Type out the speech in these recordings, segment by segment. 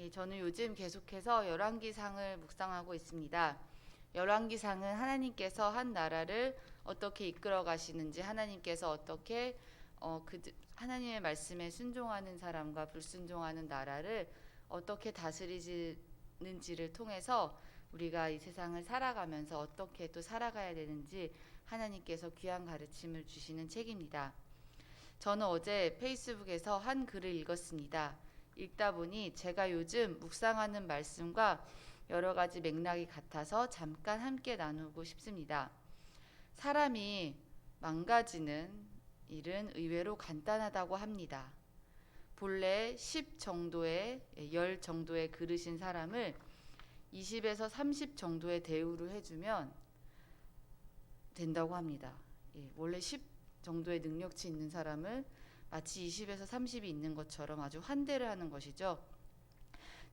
예, 저는 요즘 계속해서 열왕기상을 묵상하고 있습니다. 열왕기상은 하나님께서 한 나라를 어떻게 이끌어 가시는지, 하나님께서 어떻게 하나님의 말씀에 순종하는 사람과 불순종하는 나라를 어떻게 다스리는지를 통해서 우리가 이 세상을 살아가면서 어떻게 또 살아가야 되는지 하나님께서 귀한 가르침을 주시는 책입니다. 저는 어제 페이스북에서 한 글을 읽었습니다. 읽다 보니 제가 요즘 묵상하는 말씀과 여러 가지 맥락이 같아서 잠깐 함께 나누고 싶습니다. 사람이 망가지는 일은 의외로 간단하다고 합니다. 본래 10 정도의 10 정도의 그릇인 사람을 20에서 30 정도의 대우를 해주면 된다고 합니다. 원래 10 정도의 능력치 있는 사람을 마치 20에서 30이 있는 것처럼 아주 환대를 하는 것이죠.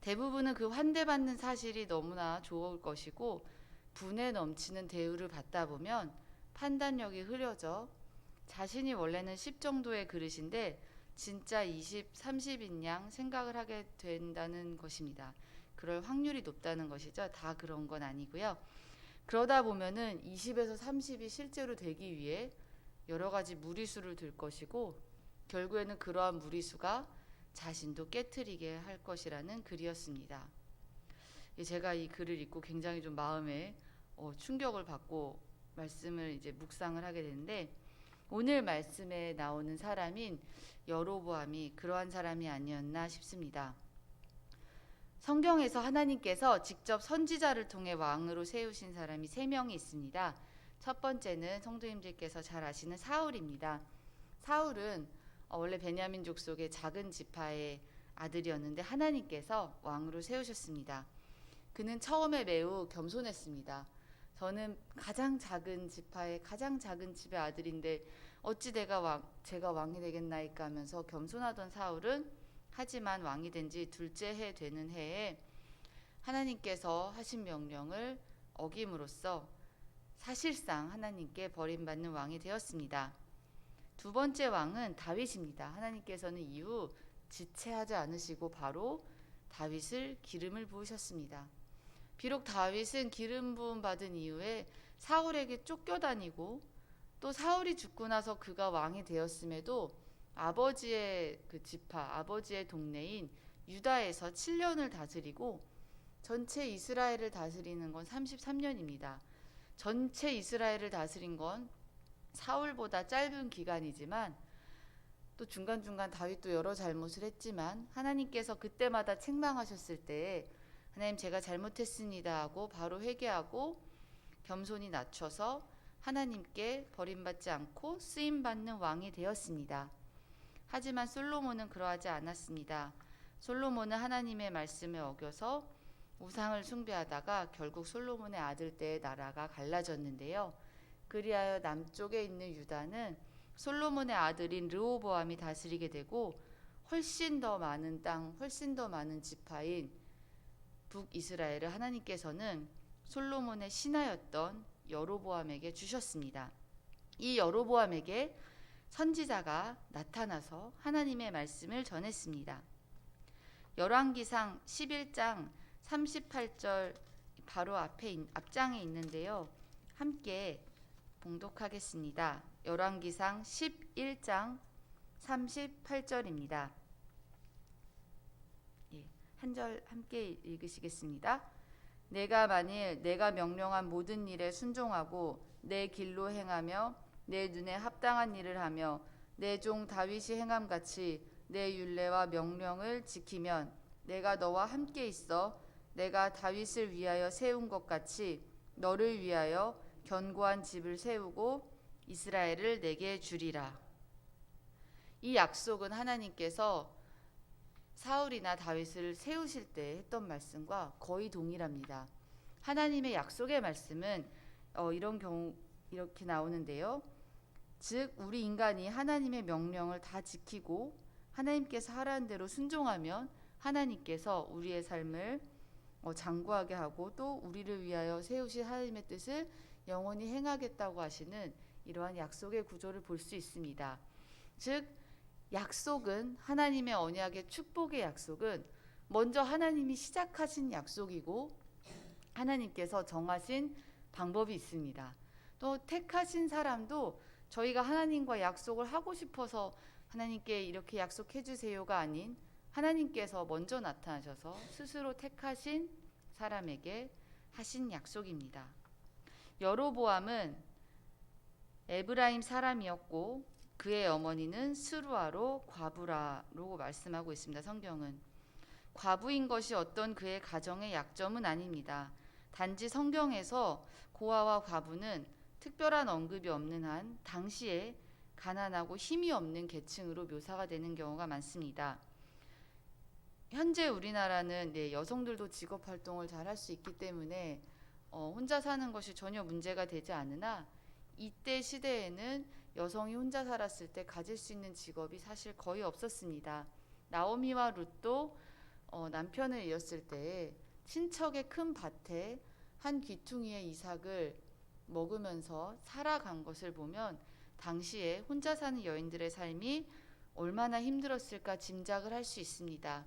대부분은 그 환대받는 사실이 너무나 좋을 것이고 분에 넘치는 대우를 받다 보면 판단력이 흐려져 자신이 원래는 10 정도의 그릇인데 진짜 20, 30인 양 생각을 하게 된다는 것입니다. 그럴 확률이 높다는 것이죠. 다 그런 건 아니고요. 그러다 보면은 20에서 30이 실제로 되기 위해 여러 가지 무리수를 들 것이고 결국에는 그러한 무리수가 자신도 깨트리게 할 것이라는 글이었습니다. 제가 이 글을 읽고 굉장히 좀 마음에 충격을 받고 말씀을 이제 묵상을 하게 되는데 오늘 말씀에 나오는 사람인 여로보암이 그러한 사람이 아니었나 싶습니다. 성경에서 하나님께서 직접 선지자를 통해 왕으로 세우신 사람이 3명이 있습니다. 첫 번째는 성도님들께서 잘 아시는 사울입니다. 사울은 원래 베냐민 족속의 작은 지파의 아들이었는데 하나님께서 왕으로 세우셨습니다. 그는 처음에 매우 겸손했습니다. 저는 가장 작은 지파의 가장 작은 집의 아들인데 어찌 제가 왕이 되겠나이까 하면서 겸손하던 사울은 하지만 왕이 된 지 둘째 해 되는 해에 하나님께서 하신 명령을 어김으로써 사실상 하나님께 버림받는 왕이 되었습니다. 두 번째 왕은 다윗입니다. 하나님께서는 이후 지체하지 않으시고 바로 다윗을 기름을 부으셨습니다. 비록 다윗은 기름 부음 받은 이후에 사울에게 쫓겨다니고 또 사울이 죽고 나서 그가 왕이 되었음에도 아버지의 그 지파, 아버지의 동네인 유다에서 7년을 다스리고 전체 이스라엘을 다스리는 건 33년입니다. 전체 이스라엘을 다스린 건 사울보다 짧은 기간이지만 또 중간중간 다윗도 여러 잘못을 했지만 하나님께서 그때마다 책망하셨을 때 하나님 제가 잘못했습니다 하고 바로 회개하고 겸손히 낮춰서 하나님께 버림받지 않고 쓰임받는 왕이 되었습니다. 하지만 솔로몬은 그러하지 않았습니다. 솔로몬은 하나님의 말씀에 어겨서 우상을 숭배하다가 결국 솔로몬의 아들 때의 나라가 갈라졌는데요. 그리하여 남쪽에 있는 유다는 솔로몬의 아들인 르호보암이 다스리게 되고 훨씬 더 많은 땅, 훨씬 더 많은 지파인 북이스라엘을 하나님께서는 솔로몬의 신하였던 여로보암에게 주셨습니다. 이 여로보암에게 선지자가 나타나서 하나님의 말씀을 전했습니다. 열왕기상 11장 38절 바로 앞장에 있는데요. 함께 봉독하겠습니다. 열왕기상 11장 38절입니다. 한 절 함께 읽으시겠습니다. 내가 만일 내가 명령한 모든 일에 순종하고 내 길로 행하며 내 눈에 합당한 일을 하며 내 종 다윗이 행함같이 내 율례와 명령을 지키면 내가 너와 함께 있어 내가 다윗을 위하여 세운 것 같이 너를 위하여 견고한 집을 세우고 이스라엘을 내게 주리라. 이 약속은 하나님께서 사울이나 다윗을 세우실 때 했던 말씀과 거의 동일합니다. 하나님의 약속의 말씀은 이런 경우 이렇게 나오는데요. 즉 우리 인간이 하나님의 명령을 다 지키고 하나님께서 하라는 대로 순종하면 하나님께서 우리의 삶을 장구하게 하고 또 우리를 위하여 세우신 하나님의 뜻을 영원히 행하겠다고 하시는 이러한 약속의 구조를 볼 수 있습니다. 즉 약속은 하나님의 언약의 축복의 약속은 먼저 하나님이 시작하신 약속이고 하나님께서 정하신 방법이 있습니다. 또 택하신 사람도 저희가 하나님과 약속을 하고 싶어서 하나님께 이렇게 약속해 주세요가 아닌 하나님께서 먼저 나타나셔서 스스로 택하신 사람에게 하신 약속입니다. 여로보암은 에브라임 사람이었고 그의 어머니는 스루아로 과부라고 말씀하고 있습니다. 성경은 과부인 것이 어떤 그의 가정의 약점은 아닙니다. 단지 성경에서 고아와 과부는 특별한 언급이 없는 한 당시에 가난하고 힘이 없는 계층으로 묘사가 되는 경우가 많습니다. 현재 우리나라는 여성들도 직업 활동을 잘 할 수 있기 때문에 혼자 사는 것이 전혀 문제가 되지 않으나 이때 시대에는 여성이 혼자 살았을 때 가질 수 있는 직업이 사실 거의 없었습니다. 나오미와 룻도 남편을 잃었을 때 친척의 큰 밭에 한 귀퉁이의 이삭을 먹으면서 살아간 것을 보면 당시에 혼자 사는 여인들의 삶이 얼마나 힘들었을까 짐작을 할 수 있습니다.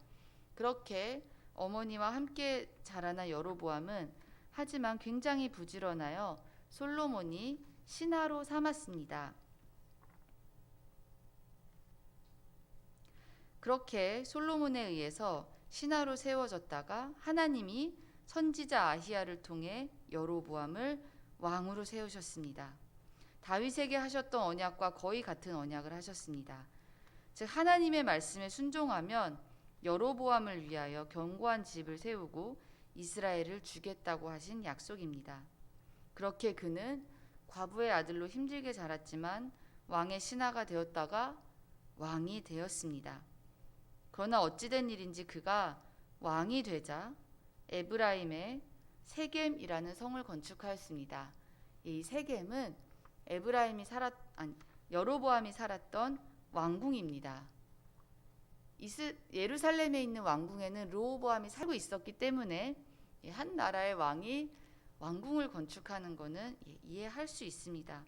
그렇게 어머니와 함께 자라난 여로보암은 하지만 굉장히 부지런하여 솔로몬이 신하로 삼았습니다. 그렇게 솔로몬에 의해서 신하로 세워졌다가 하나님이 선지자 아히야를 통해 여로보암을 왕으로 세우셨습니다. 다윗에게 하셨던 언약과 거의 같은 언약을 하셨습니다. 즉 하나님의 말씀에 순종하면 여로보암을 위하여 견고한 집을 세우고 이스라엘을 주겠다고 하신 약속입니다. 그렇게 그는 과부의 아들로 힘들게 자랐지만 왕의 신하가 되었다가 왕이 되었습니다. 그러나 어찌된 일인지 그가 왕이 되자 에브라임에 세겜이라는 성을 건축하였습니다. 이 세겜은 여로보암이 살았던 왕궁입니다. 예루살렘에 있는 왕궁에는 르호보암이 살고 있었기 때문에 한 나라의 왕이 왕궁을 건축하는 것은 이해할 수 있습니다.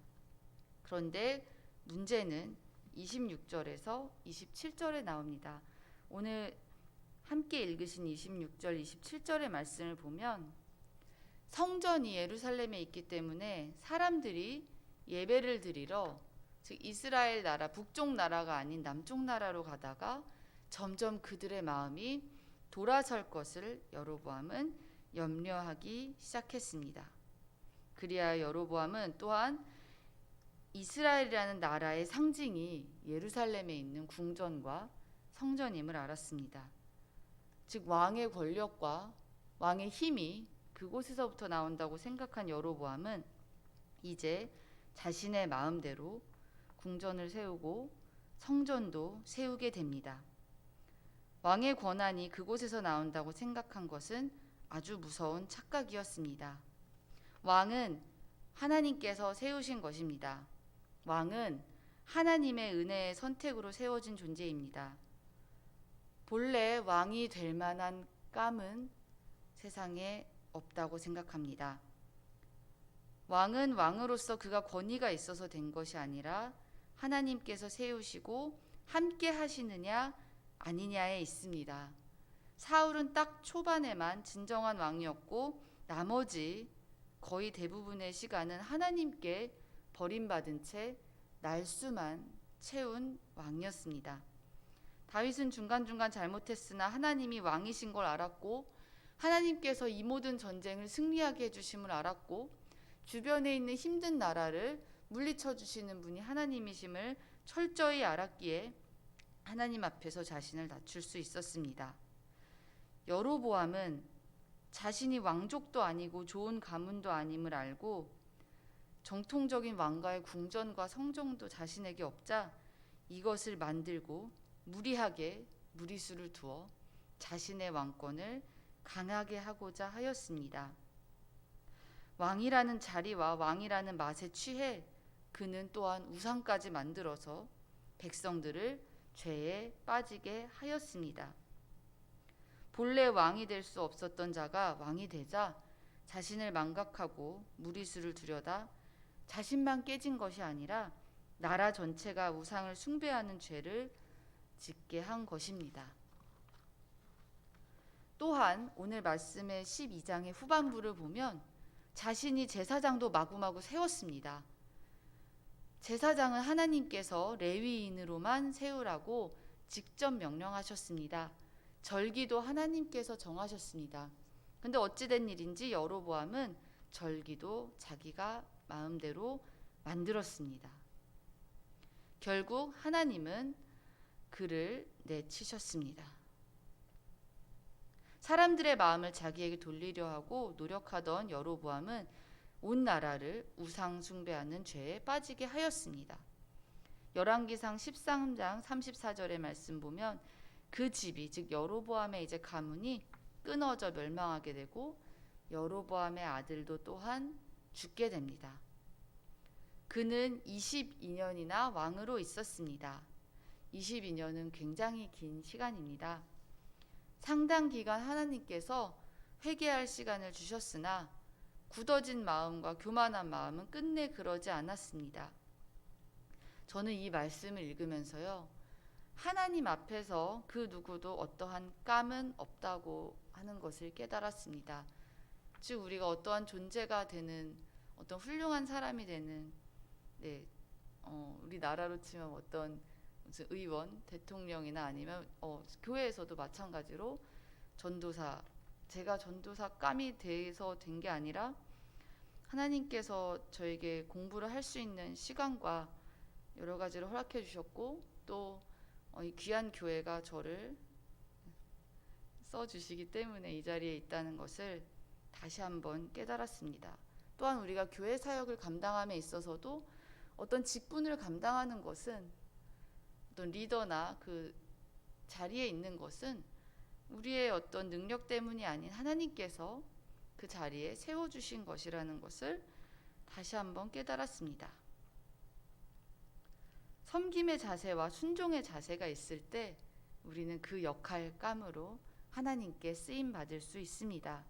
그런데 문제는 26절에서 27절에 나옵니다. 오늘 함께 읽으신 26절, 27절의 말씀을 보면 성전이 예루살렘에 있기 때문에 사람들이 예배를 드리러 즉 이스라엘 나라 북쪽 나라가 아닌 남쪽 나라로 가다가 점점 그들의 마음이 돌아설 것을 여로보암은 염려하기 시작했습니다. 그리하여 여로보암은 또한 이스라엘이라는 나라의 상징이 예루살렘에 있는 궁전과 성전임을 알았습니다. 즉 왕의 권력과 왕의 힘이 그곳에서부터 나온다고 생각한 여로보암은 이제 자신의 마음대로 궁전을 세우고 성전도 세우게 됩니다. 왕의 권한이 그곳에서 나온다고 생각한 것은 아주 무서운 착각이었습니다. 왕은 하나님께서 세우신 것입니다. 왕은 하나님의 은혜의 선택으로 세워진 존재입니다. 본래 왕이 될 만한 깜은 세상에 없다고 생각합니다. 왕은 왕으로서 그가 권위가 있어서 된 것이 아니라 하나님께서 세우시고 함께 하시느냐 아니냐에 있습니다. 사울은 딱 초반에만 진정한 왕이었고 나머지 거의 대부분의 시간은 하나님께 버림받은 채 날수만 채운 왕이었습니다. 다윗은 중간중간 잘못했으나 하나님이 왕이신 걸 알았고 하나님께서 이 모든 전쟁을 승리하게 해주심을 알았고 주변에 있는 힘든 나라를 물리쳐 주시는 분이 하나님이심을 철저히 알았기에 하나님 앞에서 자신을 낮출 수 있었습니다. 여로보암은 자신이 왕족도 아니고 좋은 가문도 아님을 알고 정통적인 왕가의 궁전과 성전도 자신에게 없자 이것을 만들고 무리하게 무리수를 두어 자신의 왕권을 강하게 하고자 하였습니다. 왕이라는 자리와 왕이라는 맛에 취해 그는 또한 우상까지 만들어서 백성들을 죄에 빠지게 하였습니다. 본래 왕이 될 수 없었던 자가 왕이 되자 자신을 망각하고 무리수를 두려다 자신만 깨진 것이 아니라 나라 전체가 우상을 숭배하는 죄를 짓게 한 것입니다. 또한 오늘 말씀의 12장의 후반부를 보면 자신이 제사장도 마구마구 세웠습니다. 제사장은 하나님께서 레위인으로만 세우라고 직접 명령하셨습니다. 절기도 하나님께서 정하셨습니다. 근데 어찌된 일인지 여로보암은 절기도 자기가 마음대로 만들었습니다. 결국 하나님은 그를 내치셨습니다. 사람들의 마음을 자기에게 돌리려 하고 노력하던 여로보암은 온 나라를 우상 숭배하는 죄에 빠지게 하였습니다. 열왕기상 13장 34절의 말씀 보면 그 집이 즉 여로보암의 이제 가문이 끊어져 멸망하게 되고 여로보암의 아들도 또한 죽게 됩니다. 그는 22년이나 왕으로 있었습니다. 22년은 굉장히 긴 시간입니다. 상당 기간 하나님께서 회개할 시간을 주셨으나 굳어진 마음과 교만한 마음은 끝내 그러지 않았습니다. 저는 이 말씀을 읽으면서요, 하나님 앞에서 그 누구도 어떠한 깜은 없다고 하는 것을 깨달았습니다. 즉 우리가 어떠한 존재가 되는, 어떤 훌륭한 사람이 되는, 우리나라로 치면 어떤 무슨 의원, 대통령이나 아니면 교회에서도 마찬가지로 전도사, 제가 전도사 깜이 돼서 된 게 아니라 하나님께서 저에게 공부를 할 수 있는 시간과 여러 가지를 허락해 주셨고 또 이 귀한 교회가 저를 써주시기 때문에 이 자리에 있다는 것을 다시 한번 깨달았습니다. 또한 우리가 교회 사역을 감당함에 있어서도 어떤 직분을 감당하는 것은, 어떤 리더나 그 자리에 있는 것은 우리의 어떤 능력 때문이 아닌 하나님께서 그 자리에 세워주신 것이라는 것을 다시 한번 깨달았습니다. 섬김의 자세와 순종의 자세가 있을 때 우리는 그 역할감으로 하나님께 쓰임 받을 수 있습니다.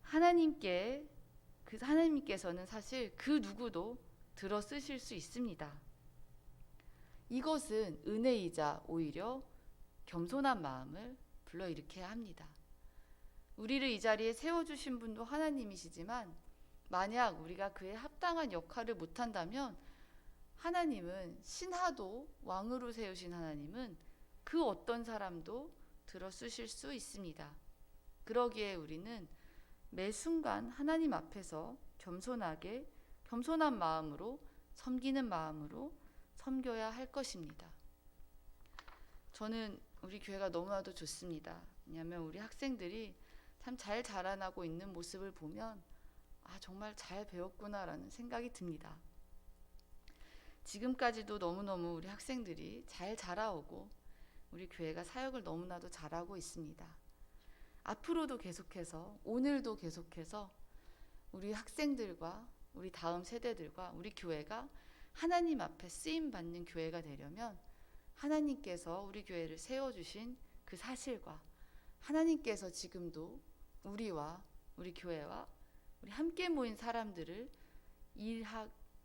하나님께서는 사실 그 누구도 들어 쓰실 수 있습니다. 이것은 은혜이자 오히려 겸손한 마음을 불러일으켜야 합니다. 우리를 이 자리에 세워주신 분도 하나님이시지만 만약 우리가 그에 합당한 역할을 못한다면 하나님은 신하도 왕으로 세우신 하나님은 그 어떤 사람도 들어 쓰실 수 있습니다. 그러기에 우리는 매 순간 하나님 앞에서 겸손한 마음으로 섬기는 마음으로 섬겨야 할 것입니다. 저는 우리 교회가 너무나도 좋습니다. 왜냐하면 우리 학생들이 참 잘 자라나고 있는 모습을 보면 정말 잘 배웠구나라는 생각이 듭니다. 지금까지도 너무너무 우리 학생들이 잘 자라오고 우리 교회가 사역을 너무나도 잘하고 있습니다. 앞으로도 계속해서, 오늘도 계속해서 우리 학생들과 우리 다음 세대들과 우리 교회가 하나님 앞에 쓰임받는 교회가 되려면 하나님께서 우리 교회를 세워주신 그 사실과 하나님께서 지금도 우리와 우리 교회와 우리 함께 모인 사람들을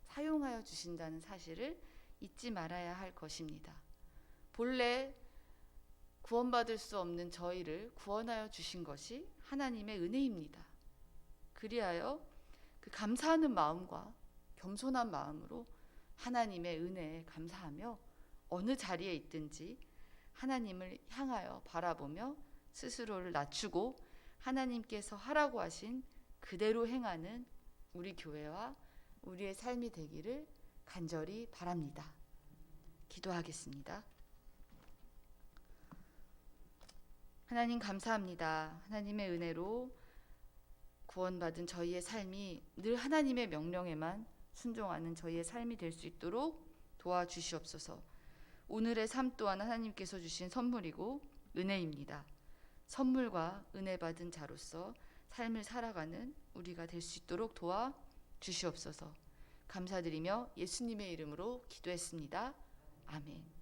사용하여 주신다는 사실을 잊지 말아야 할 것입니다. 본래 구원받을 수 없는 저희를 구원하여 주신 것이 하나님의 은혜입니다. 그리하여 그 감사하는 마음과 겸손한 마음으로 하나님의 은혜에 감사하며 어느 자리에 있든지 하나님을 향하여 바라보며 스스로를 낮추고 하나님께서 하라고 하신 그대로 행하는 우리 교회와 우리의 삶이 되기를 간절히 바랍니다. 기도하겠습니다. 하나님 감사합니다. 하나님의 은혜로 구원받은 저희의 삶이 늘 하나님의 명령에만 순종하는 저희의 삶이 될 수 있도록 도와주시옵소서. 오늘의 삶 또한 하나님께서 주신 선물이고 은혜입니다. 선물과 은혜 받은 자로서 삶을 살아가는 우리가 될 수 있도록 도와주시옵소서. 감사드리며 예수님의 이름으로 기도했습니다. 아멘.